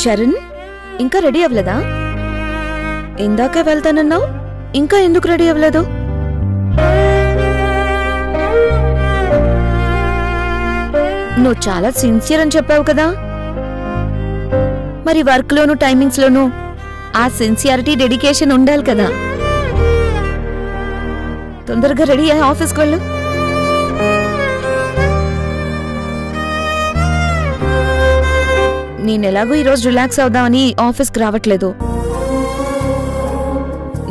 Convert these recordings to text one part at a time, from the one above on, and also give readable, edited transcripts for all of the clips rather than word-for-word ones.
చరణ్ ఇంకా రెడీ అవ్వలేదా? ఇందాకే వెళ్తానన్నావు, ఇంకా ఎందుకు రెడీ అవ్వలేదు? నువ్వు చాలా సిన్సియర్ అని చెప్పావు కదా, మరి వర్క్ లోను టైమింగ్స్ లోను ఆ సిన్సియారిటీ డెడికేషన్ ఉండాలి కదా. తొందరగా రెడీ అయ్యి ఆఫీస్కి వెళ్ళు. నేను ఎలాగో ఈరోజు రిలాక్స్ అవుదామని ఆఫీస్కి రావట్లేదు.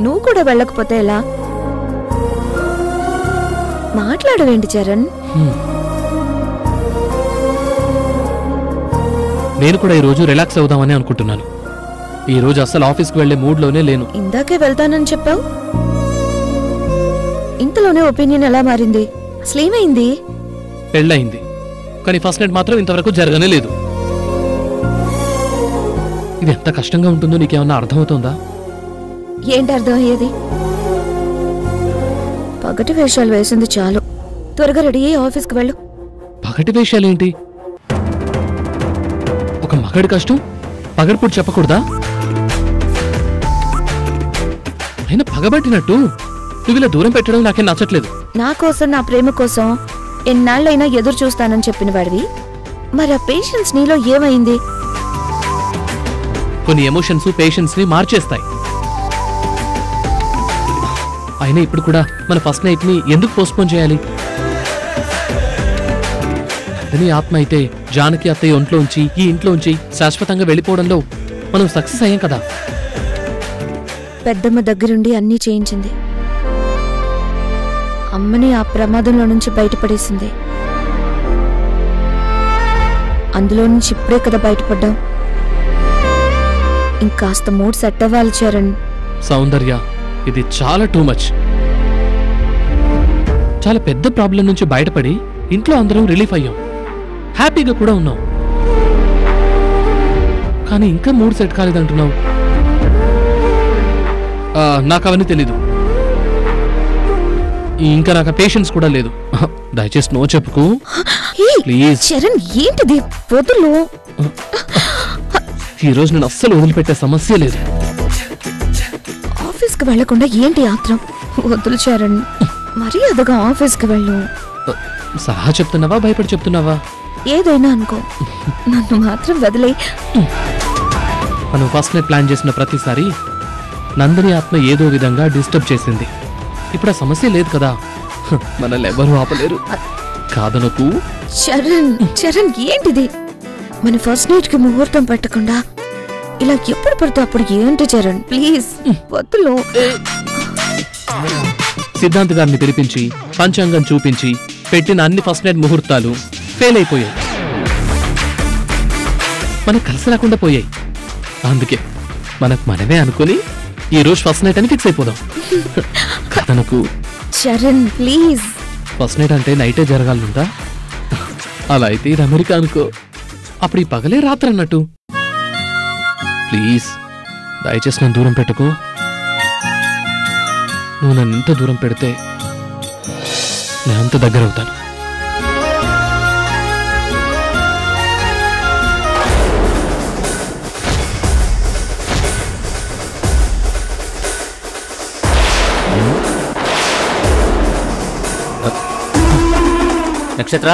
నువ్వు కూడా వెళ్ళకపోతే ఎలా? మాట్లాడవేంటి చరణ్? నేను కూడా ఈరోజు రిలాక్స్ అవుదామని అనుకుంటున్నాను. ఈరోజు అసలు ఆఫీస్కి వెళ్లే మూడ్లోనే లేను. ఇందాకే వెళ్తానని చెప్పావు, ఇంతలోనే ఒపీనియన్ ఎలా మారింది? అసలేమైంది? పెళ్ళయింది, కానీ ఫస్ట్ నైట్ మాత్రం ఇంతవరకు జరగనే లేదు. ఇది ఎంత కష్టంగా ఉంటుందో నీకేమన్నా అర్థమవుతుందా? ఏంటి అర్థం అయ్యేది? పగటి వేషాలు వేసింది చాలు, త్వరగా రెడీ అయ్యి ఆఫీస్కి వెళ్ళు. పగటి వేషాలేంటి? ఒక మగాడి కష్టం పగటిపూట చెప్పకూడదా? అయినా పగబట్టినట్టు నువ్వు ఇలా దూరం పెట్టడం నాకేం నచ్చట్లేదు. నా కోసం, నా ప్రేమ కోసం ఎన్నాళ్ళైనా ఎదురు చూస్తానని చెప్పిన వాడివి, మరి ఆ పేషెన్స్ నీలో ఏమైంది? కొన్ని ఎమోషన్స్ పేషెన్స్ ని మార్చేస్తాయి. అయినా ఇప్పుడు కూడా మన ఫస్ట్ నైట్ ని ఎందుకు పోస్ట్పోన్ చేయాలి? నందిని ఆత్మ అయితే జానకి అత్తయ్య ఒంట్లోంచి ఈ ఇంట్లోంచి శాశ్వతంగా వెళ్ళిపోవడంలో మనం సక్సెస్ అయ్యాం కదా. పెద్దమ్మ దగ్గరుండి అన్నీ చేయించింది, అమ్మని ఆ ప్రమాదంలో నుంచి బయటపడేసింది. అందులో నుంచి ఇప్పుడే కదా బయటపడ్డాం. ఇంకాస్త మూడ్ సెట్ అవ్వాలి చరణ్. సౌందర్య, ఇది చాలా టూ మచ్. చాలా పెద్ద ప్రాబ్లం నుంచి బయటపడి ఇంట్లో అందరం రిలీఫ్ అయ్యాం, హ్యాపీగా కూడా ఉన్నాం. కానీ ఇంకా మూడ్ సెట్ కాలేదంటున్నావు. నాకు అవన్నీ తెలీదు, ఇంకా నాకు పేషెన్స్ కూడా లేదు. దయచేసి నో చెప్పుకు ప్లీజ్. చరణ్ ఏంటిది? వదులు. ఈరోజు నేను అస్సలు వదిలిపెట్టే సమస్య లేదు. ఆఫీస్కి వెళ్లకుండా ఏంటి ఆత్రం? వదులు చరణ్, మరీ అదగా ఆఫీస్కి వెళ్ళు. సలహా చెప్తున్నావా, భయపడి చెప్తున్నావా? ఏదైనా అనుకో, నన్ను మాత్రం వదిలే. మనం ఫస్ట్ నైట్ ప్లాన్ చేసిన ప్రతిసారి నందిని ఆత్మ ఏదో విధంగా డిస్టర్బ్ చేసింది. ఇప్పుడు ఆ సమస్య లేదు కదా, మనల్ని ఎవరు ఆపలేరు. కాదనకు. చరణ్, చరణ్ ఏంటిది? మన ఫస్ట్ నైట్ కి ముహూర్తం పెట్టకుండా ఇలా ఎప్పుడు పడితే అప్పుడు ఏంటి చరణ్? ప్లీజ్ వద్దులో. సిద్ధాంత్ గారిని పిలిపించి పంచాంగం చూపించి పెట్టిన అన్ని ఫస్ట్ నైట్ ముహూర్తాలు ఫెయిల్ అయిపోయాయి, మనకు కలిసి రాకుండా పోయాయి. అందుకే మనకు మనమే అనుకుని ఈ రోజు ఫస్ట్ నైట్ అని ఫిక్స్ అయిపోదాం. కథనకు. చరణ్ ప్లీజ్. ఫస్ట్ నైట్ అంటే నైటే జరగాలందా? అలా అయితే ఇది అమెరికా అనుకో, అప్పుడు ఈ పగలే రాత్రి అన్నట్టు. ప్లీజ్ దయచేసి నన్ను దూరం పెట్టుకో. నువ్వు నన్ను ఎంత దూరం పెడితే నేను అంత దగ్గర అవుతాను. నక్షత్ర,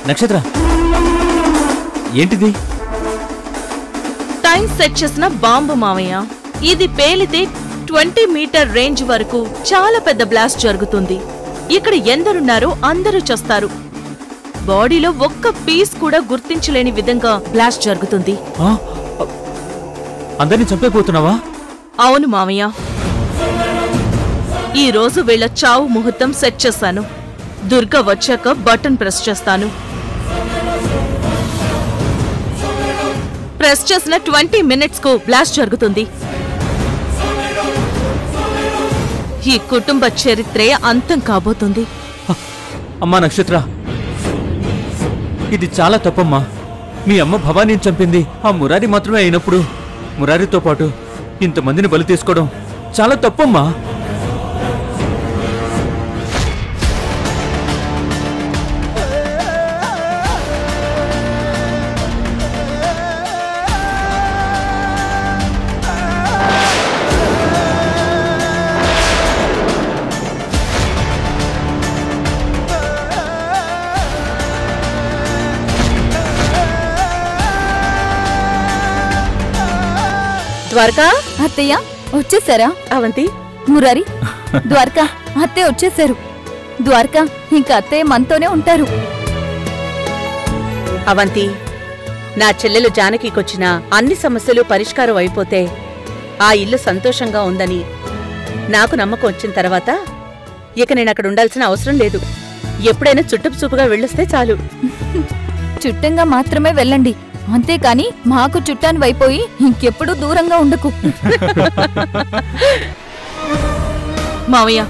నక్షత్ర ఏంటిది? టైం సెట్ చేసిన బాంబు మావయ్య. ఇది పేలితే 20 మీటర్ రేంజ్ వరకు చాలా పెద్ద బ్లాస్ట్ జరుగుతుంది. ఇక్కడ ఎందరున్నారో అందరూ చస్తారు. బాడీలో ఒక్క పీస్ కూడా గుర్తించలేని విధంగా బ్లాస్ట్ జరుగుతుంది. అందరినీ చంపైపోతున్నావా? అవును మావయ్య, ఈ రోజు వీళ్ళ చావు ముహూర్తం సెట్ చేశాను. దుర్గా వచ్చాక బటన్ ప్రెస్ చేస్తాను. ప్రెస్ చేసిన 20 మినిట్స్ కు బ్లాస్ట్ జరుగుతుంది. ఈ కుటుంబ చరిత్రే అంతం కాబోతుంది. అమ్మా నక్షత్ర, ఇది చాలా తప్పమ్మా. మీ అమ్మ భవానీని చంపింది ఆ మురారి మాత్రమే అయినప్పుడు మురారితో పాటు ఇంతమందిని బలి తీసుకోవడం చాలా తప్పమ్మా. ద్వారకా అత్తయ్య వచ్చేసారా? అవంతి మురారి, ద్వారకా అత్తయ్య వచ్చేసారు. ద్వారకా ఇంకా అత్తయ్య మనతోనే ఉంటారు. అవంతి, నా చెల్లెలు జానకికొచ్చిన అన్ని సమస్యలు పరిష్కారం అయిపోతే ఆ ఇల్లు సంతోషంగా ఉందని నాకు నమ్మకం వచ్చిన తర్వాత ఇక నేను అక్కడ ఉండాల్సిన అవసరం లేదు. ఎప్పుడైనా చుట్టపు చూపుగా వెళ్ళొస్తే చాలు. చుట్టంగా మాత్రమే వెళ్ళండి, అంతేకాని మాకు చుట్టాన్ని వైపోయి ఇంకెప్పుడు దూరంగా ఉండకు. మావయ్య,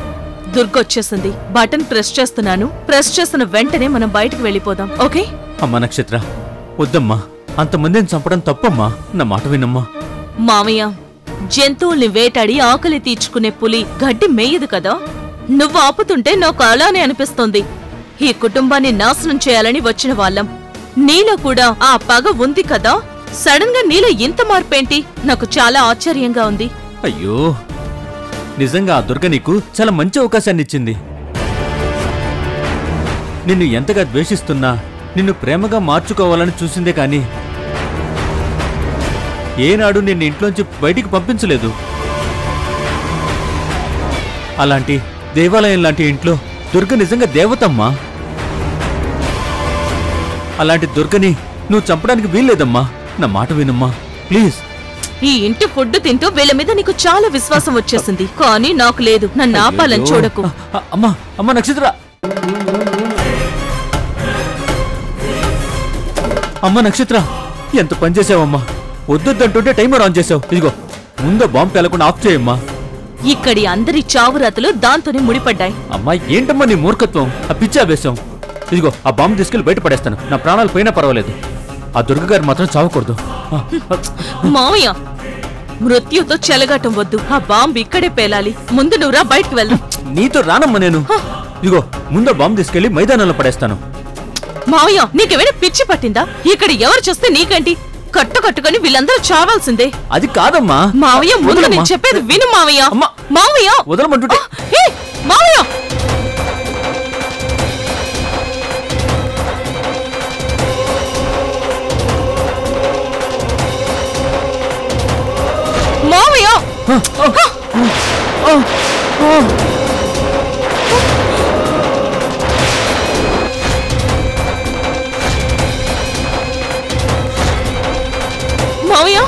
దుర్గొచ్చేసింది. బటన్ ప్రెస్ చేస్తున్నాను. ప్రెస్ చేసిన వెంటనే మనం బయటకు వెళ్ళిపోదాం. ఓకే? అమ్మా నక్షత్ర, వద్దమ్మా. అంతమందిని చంపడం తప్పమ్మా. నా మాట వినమ్మా. మావయ్య, జంతువుల్ని వేటాడి ఆకలి తీర్చుకునే పులి గడ్డి మేయదు కదా. నువ్వు ఆపుతుంటే నాకు అలానే అనిపిస్తోంది. ఈ కుటుంబాన్ని నాశనం చేయాలని వచ్చిన వాళ్ళం. నీలో కూడా ఆ పగ ఉంది కదా. సడన్ గా నీలో ఇంత మార్పేంటి? నాకు చాలా ఆశ్చర్యంగా ఉంది. అయ్యో, నిజంగా ఆ దుర్గ నీకు చాలా మంచి అవకాశాన్ని ఇచ్చింది. నిన్ను ఎంతగా ద్వేషిస్తున్నా నిన్ను ప్రేమగా మార్చుకోవాలని చూసిందే కాని ఏనాడు నిన్ను ఇంట్లోంచి బయటికి పంపించలేదు. అలాంటి దేవాలయం లాంటి ఇంట్లో దుర్గ నిజంగా దేవతమ్మా. అలాంటి దుర్గని నువ్వు చంపడానికి వీల్లేదమ్మా. నా మాట వినమ్మా, ప్లీజ్. ఈ ఇంటి ఫుడ్ తింటూ వీళ్ళ మీద నీకు చాలా విశ్వాసం వచ్చేసింది, కానీ నాకు లేదు. నన్ను ఆపాలని చూడకు. అమ్మా, అమ్మా నక్షత్ర, అమ్మా నక్షత్ర, ఎంత పనిచేసావమ్మా. వద్దొద్దంటుంటే టైమర్ ఆన్ చేసావు. ఇదిగో ముందు బాంబు పేలకుండా ఆఫ్ చేయమ్మా. ఇక్కడి అందరి చావురాతలు దాంతోనే ముడిపడ్డాయి. అమ్మా, ఏంటమ్మా నీ మూర్ఖత్వం, ఆ పిచ్చి ఆవేశం. ఇదిగో ఆ బాంబు తీసుకెళ్లి బయట పడేస్తాను. నా ప్రాణాలు పోయినా పర్వాలేదు. ఆ దుర్గ గారు మాత్రం చావకూడదు. మావయ్య, మృత్యుతో చెలగాటం వద్దు. ఆ బాంబు ఇక్కడే పేలాలి. ముందు నువ్వురా, బయటకు వెళ్దాం. నీతో రానమ్మా నేను. ఇదిగో ముందు బాంబు తీసుకెళ్లి మైదానంలో పడేస్తాను. మావయ్య, నీకేమైనా పిచ్చి పట్టిందా? ఇక్కడ ఎవరు చూస్తే నీకేంటి? కట్టుకొని వీళ్ళందరూ చావాల్సిందే. అది కాదమ్మా. మావయ్య, ముందు నేను చెప్పేది విను మావయ్య. మావయ్య, వదలమంటుంటే. మావయ్య, మావయ్య, మావయ్య,